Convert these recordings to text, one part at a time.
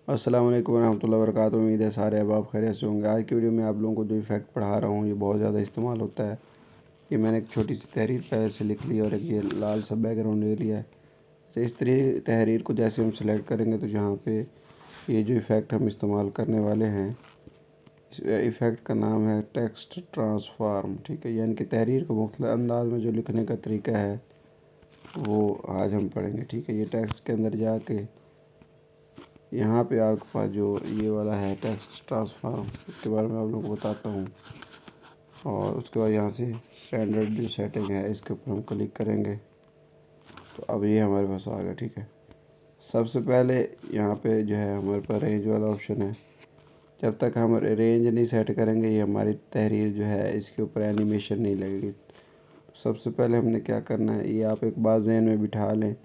अस्सलाम वालेकुम रहमतुल्लाहि व बरकातुहू। उम्मीद है सारे अहबाब खैरियत से होंगे। आज की वीडियो में आप लोगों को जो इफ़ेक्ट पढ़ा रहा हूँ ये बहुत ज़्यादा इस्तेमाल होता है। ये मैंने एक छोटी सी तहरीर पहले से लिख ली और एक ये लाल सा बैकग्राउंड ले लिया है। तो इस तरह तहरीर को जैसे हम सेलेक्ट करेंगे तो यहाँ पे ये जो इफ़ेक्ट हम इस्तेमाल करने वाले हैं, इस इफ़ेक्ट का नाम है टेक्स्ट ट्रांसफार्म। ठीक है, यानी कि तहरीर को मुख्तलिफ अंदाज में जो लिखने का तरीका है वो आज हम पढ़ेंगे। ठीक है, ये टेक्स्ट के अंदर जाके यहाँ पे आपके पास जो ये वाला है टेक्स्ट ट्रांसफार्म, इसके बारे में आप लोगों को बताता हूँ। और उसके बाद यहाँ से स्टैंडर्ड जो सेटिंग है इसके ऊपर हम क्लिक करेंगे तो अब ये हमारे पास आ गया। ठीक है, सबसे पहले यहाँ पे जो है हमारे पास रेंज वाला ऑप्शन है। जब तक हम रेंज नहीं सेट करेंगे ये हमारी तहरीर जो है इसके ऊपर एनिमेशन नहीं लगेगी। सबसे पहले हमने क्या करना है, ये आप एक बात ज़हन में बिठा लें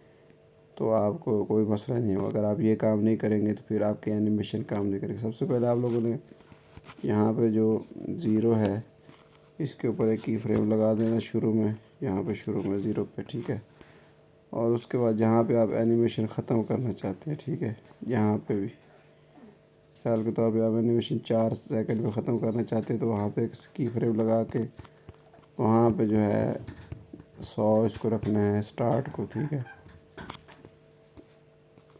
तो आपको कोई मसला नहीं होगा। अगर आप ये काम नहीं करेंगे तो फिर आपकी एनिमेशन काम नहीं करेगी। सबसे पहले आप लोगों ने यहाँ पे जो ज़ीरो है इसके ऊपर एक की फ्रेम लगा देना शुरू में, यहाँ पे शुरू में ज़ीरो पे। ठीक है, और उसके बाद जहाँ पे आप एनिमेशन ख़त्म करना चाहते हैं, ठीक है, यहाँ पे भी मिसाल के तौर पे आप एनिमेशन 4 सेकंड में ख़त्म करना चाहते हैं तो वहाँ पे एक की फ्रेम लगा के वहाँ पे जो है 100 इसको रखना है स्टार्ट को। ठीक है,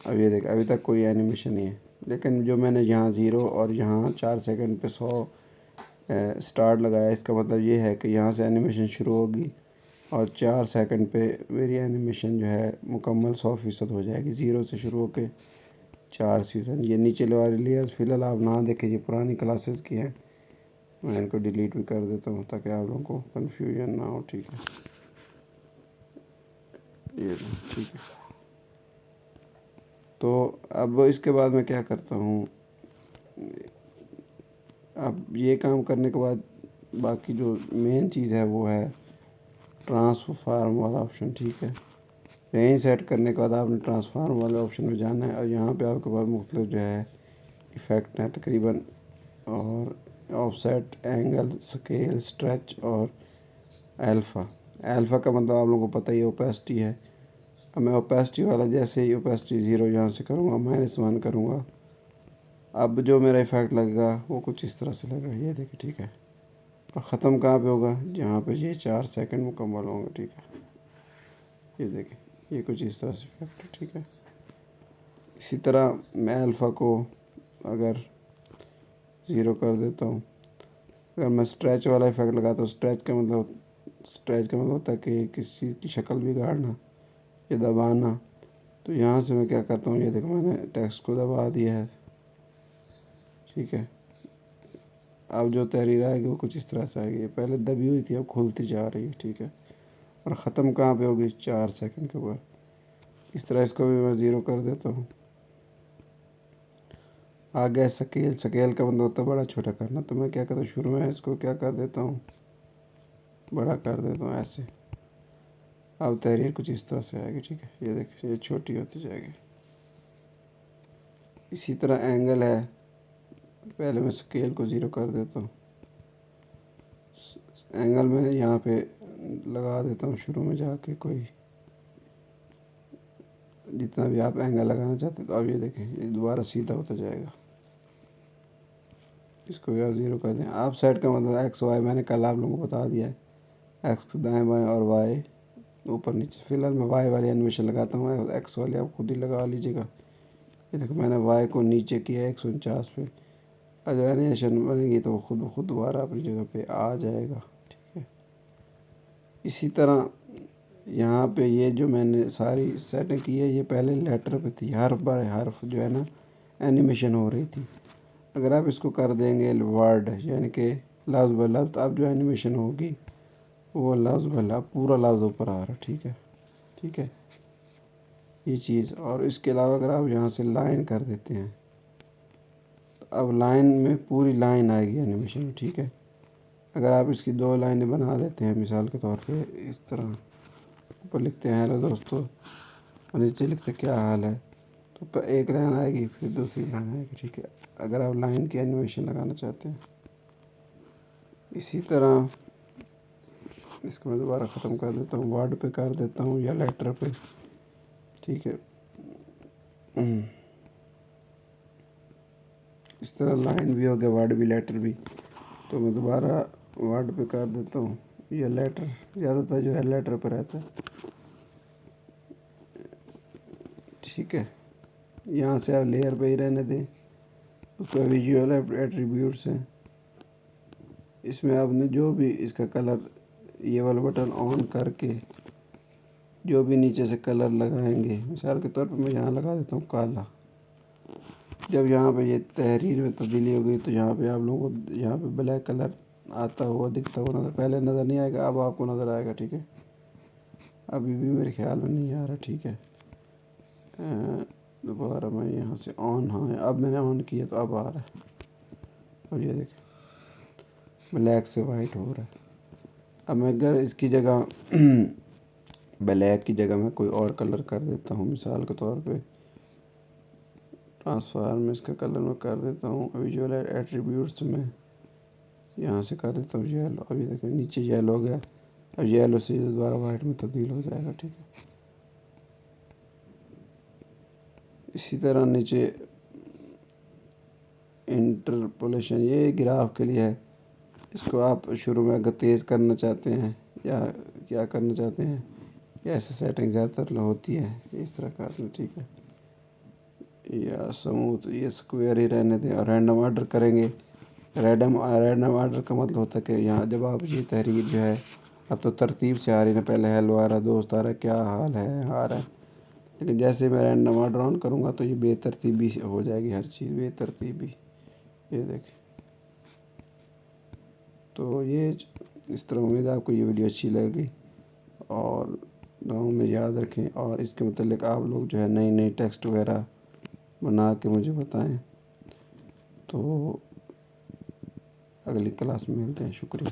अब ये देख अभी तक कोई एनिमेशन नहीं है, लेकिन जो मैंने यहाँ ज़ीरो और यहाँ 4 सेकंड पे 100 स्टार्ट लगाया, इसका मतलब ये है कि यहाँ से एनिमेशन शुरू होगी और 4 सेकंड पे मेरी एनिमेशन जो है मुकम्मल 100% हो जाएगी। ज़ीरो से शुरू होके 4%। ये नीचे वाली लेयर्स फ़िलहाल आप ना देखें, ये पुरानी क्लासेस की हैं। मैं इनको डिलीट भी कर देता हूँ ताकि आप लोगों को कन्फ्यूजन ना हो। ठीक है, ये ठीक है। तो अब इसके बाद मैं क्या करता हूँ, अब ये काम करने के बाद बाकी जो मेन चीज़ है वो है ट्रांसफार्म वाला ऑप्शन। ठीक है, रेंज सेट करने के बाद आपने ट्रांसफार्म वाले ऑप्शन में जाना है और यहाँ पे आपके पास मुख्तलिफ जो है इफ़ेक्ट हैं तकरीबन, और ऑफसेट, एंगल, स्केल, स्ट्रेच और अल्फ़ा। अल्फ़ा का मतलब आप लोगों को पता ही है ओपेसिटी है। अब मैं ओपेसिटी वाला जैसे ही ओपेसिटी ज़ीरो यहाँ से करूँगा -1 करूँगा, अब जो मेरा इफ़ेक्ट लगेगा वो कुछ इस तरह से लगेगा, ये देखिए। ठीक है, और ख़त्म कहाँ पे होगा, जहाँ पे ये 4 सेकंड मुकम्मल होंगे। ठीक है, ये देखिए, ये कुछ इस तरह से इफ़ेक्ट है। ठीक है, इसी तरह मैं अल्फ़ा को अगर ज़ीरो कर देता हूँ, अगर मैं स्ट्रेच वाला इफ़ेक्ट लगाता हूँ, स्ट्रेच का मतलब होता है कि किसी की शक्ल बिगाड़ना या दबाना। तो यहाँ से मैं क्या करता हूँ, ये देखो मैंने टेक्स्ट को दबा दिया है। ठीक है, अब जो तहरीर आएगी वो कुछ इस तरह से आएगी। ये पहले दबी हुई थी, अब खुलती जा रही है। ठीक है, और ख़त्म कहाँ पे होगी, 4 सेकंड के बाद। इस तरह इसको भी मैं ज़ीरो कर देता हूँ। आ गया स्केल। स्केल का मतलब होता है बड़ा छोटा करना, तो मैं क्या करता हूँ, शुरू में इसको क्या कर देता हूँ, बड़ा कर देता हूँ ऐसे। अब तहरीर कुछ इस तरह से आएगी। ठीक है, ये देखिए, ये छोटी होती जाएगी। इसी तरह एंगल है, पहले मैं स्केल को ज़ीरो कर देता हूँ। एंगल में यहाँ पे लगा देता हूँ शुरू में जाके कोई जितना भी आप एंगल लगाना चाहते हैं। तो अब ये देखें, ये दोबारा सीधा होता जाएगा। इसको भी आप ज़ीरो कर दें। आप साइड का मतलब एक्स वाई मैंने कल आप लोगों को बता दिया है, एक्स दाएँ बाएँ और वाई ऊपर नीचे। फ़िलहाल मैं वाई वाली एनिमेशन लगाता हूँ, एक्स वाली आप खुद ही लगा लीजिएगा। ये देखो मैंने वाई को नीचे किया 149 पे। और जब एनिमेशन बनेगी तो वो खुद ब खुद दोबारा अपनी जगह पे आ जाएगा। ठीक है, इसी तरह यहाँ पे ये जो मैंने सारी सेटिंग की है ये पहले लेटर पे थी, हर्फ बाय हर्फ जो है ना एनिमेशन हो रही थी। अगर आप इसको कर देंगे वर्ड यानी कि लफ्ज़ ब लफ्ज़, तो अब जो एनिमेशन होगी वो लफ्ज़ ब लफ्ज़ पूरा लफ्ज़ ऊपर आ रहा है। ठीक है, ठीक है, ये चीज़। और इसके अलावा अगर आप यहाँ से लाइन कर देते हैं तो अब लाइन में पूरी लाइन आएगी एनिमेशन में। ठीक है, अगर आप इसकी 2 लाइनें बना देते हैं, मिसाल के तौर पे इस तरह, ऊपर लिखते हैं हेलो दोस्तों और नीचे लिखते क्या हाल है, तो एक लाइन आएगी फिर दूसरी लाइन आएगी। ठीक है, अगर आप लाइन की एनिमेशन लगाना चाहते हैं। इसी तरह इसको मैं दोबारा ख़त्म कर देता हूँ, वर्ड पे कर देता हूँ या लेटर पे। ठीक है, इस तरह लाइन भी हो गया, वर्ड भी, लेटर भी। तो मैं दोबारा वर्ड पे कर देता हूँ। ये लेटर ज़्यादातर जो है लेटर पर रहता है। ठीक है, यहाँ से आप लेयर पे ही रहने दें। उसका विजुअल एट्रीब्यूट्स हैं, इसमें आपने जो भी इसका कलर, ये वाला बटन ऑन करके जो भी नीचे से कलर लगाएंगे, मिसाल के तौर पे मैं यहाँ लगा देता हूँ काला। जब यहाँ पे ये तहरीर में तब्दीली हो गई तो यहाँ पे आप लोगों को यहाँ पे ब्लैक कलर आता हुआ दिखता हुआ नज़र, पहले नज़र नहीं आएगा, अब आपको नज़र आएगा। ठीक है, अभी भी मेरे ख्याल में नहीं आ रहा। ठीक है, दोबारा मैं यहाँ से ऑन, हाँ अब मैंने ऑन किया तो अब आ रहा है। और ये देखें ब्लैक से वाइट हो रहा है। अब मैं अगर इसकी जगह ब्लैक की जगह मैं कोई और कलर कर देता हूँ, मिसाल के तौर पे ट्रांसफार्म में इसका कलर मैं कर देता हूँ विजुअल एट्रीब्यूट्स में, यहाँ से कर देता हूँ येलो। अभी देखें नीचे येलो हो गया, अब येलो से दोबारा वाइट में तब्दील हो जाएगा। ठीक है, इसी तरह नीचे इंटरपोलेशन, ये ग्राफ के लिए है। इसको आप शुरू में अगर तेज़ करना चाहते हैं या क्या करना चाहते हैं, या ऐसे सेटिंग ज़्यादातर होती है, इस तरह कर लें। ठीक है, या स्मूथ, ये स्क्वायर ही रहने दें और रैंडम ऑर्डर करेंगे। रैंडम ऑर्डर का मतलब होता है कि यहाँ जब आप ये तहरीर जो है अब तो तरतीब से आ रही ना, पहले हेलो आ रहा, दोस्त आ रहा, क्या हाल है आ रहा है, लेकिन जैसे मैं रैंडम ऑर्डर ऑन करूँगा तो ये बेतरतीबी हो जाएगी, हर चीज़ बेतरतीबी। ये देखें, तो ये इस तरह उम्मीद है आपको ये वीडियो अच्छी लगेगी और दुआओं में याद रखें। और इसके मतलब आप लोग जो है नई नई टेक्स्ट वगैरह बना के मुझे बताएं। तो अगली क्लास में मिलते हैं। शुक्रिया।